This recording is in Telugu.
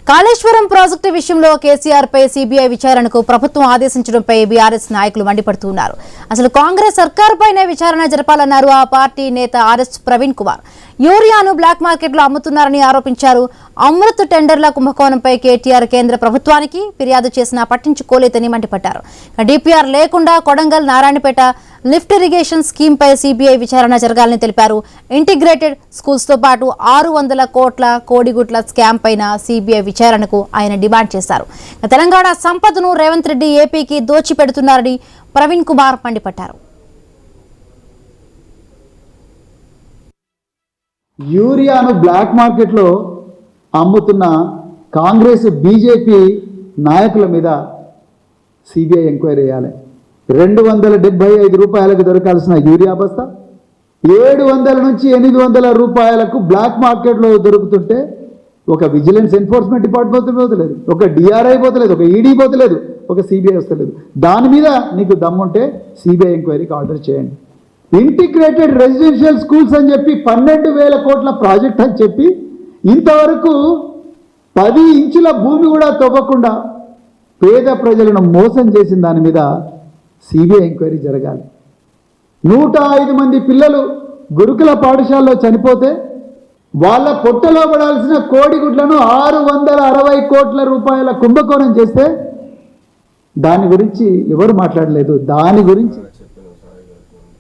కాళేశ్వరం ప్రాజెక్టు విషయంలో కేసీఆర్ పై సీబీఐ విచారణకు ప్రభుత్వం ఆదేశించడంపై బీఆర్ఎస్ నాయకులు మండిపడుతున్నారు. అసలు కాంగ్రెస్ సర్కారుపైనే విచారణ జరపాలన్నారు ఆ పార్టీ నేత ఆర్ఎస్ ప్రవీణ్ కుమార్. యూరియాను బ్లాక్ మార్కెట్లో అమ్ముతున్నారని ఆరోపించారు. అమృత్ టెండర్ల కుంభకోణంపై కేటీఆర్ కేంద్ర ప్రభుత్వానికి ఫిర్యాదు చేసినా పట్టించుకోలేదని మండిపడ్డారు. డిపిఆర్ లేకుండా Kodangal Narayanpet lift irrigation scheme పై సీబీఐ విచారణ జరగాలని తెలిపారు. ఇంటిగ్రేటెడ్ స్కూల్స్ తో పాటు 600 కోట్ల కోడిగుడ్ల స్కామ్ పైన సీబీఐ విచారణకు ఆయన డిమాండ్ చేశారు. తెలంగాణ సంపదను రేవంత్ రెడ్డి ఏపీకి దోచిపెడుతున్నారని ప్రవీణ్ కుమార్ మండిపడ్డారు. యూరియాను బ్లాక్ మార్కెట్లో అమ్ముతున్న కాంగ్రెస్ బీజేపీ నాయకుల మీద సిబిఐ ఎంక్వైరీ చేయాలి. 275 రూపాయలకు దొరకాల్సిన యూరియా బస్తా 700 నుంచి 800 రూపాయలకు బ్లాక్ మార్కెట్లో దొరుకుతుంటే ఒక విజిలెన్స్ ఎన్ఫోర్స్మెంట్ డిపార్ట్మెంట్ పోతలేదు, ఒక డిఆర్ఐ పోతలేదు, ఒక ఈడీ పోతలేదు, ఒక సిబిఐ వస్తలేదు. దాని మీద నీకు దమ్ముంటే సిబిఐ ఎంక్వైరీకి ఆర్డర్ చేయండి. ఇంటిగ్రేటెడ్ రెసిడెన్షియల్ స్కూల్స్ అని చెప్పి 12,000 కోట్ల ప్రాజెక్ట్ అని చెప్పి ఇంతవరకు 10 ఇంచుల భూమి కూడా తవ్వకుండా పేద ప్రజలను మోసం చేసిన దాని మీద సిబిఐ ఎంక్వైరీ జరగాలి. 105 మంది పిల్లలు గురుకుల పాఠశాలలో చనిపోతే వాళ్ళ పొట్టలో పడాల్సిన కోడిగుడ్లను 660 కోట్ల రూపాయల కుంభకోణం చేస్తే దాని గురించి ఎవరు మాట్లాడలేదు. దాని గురించి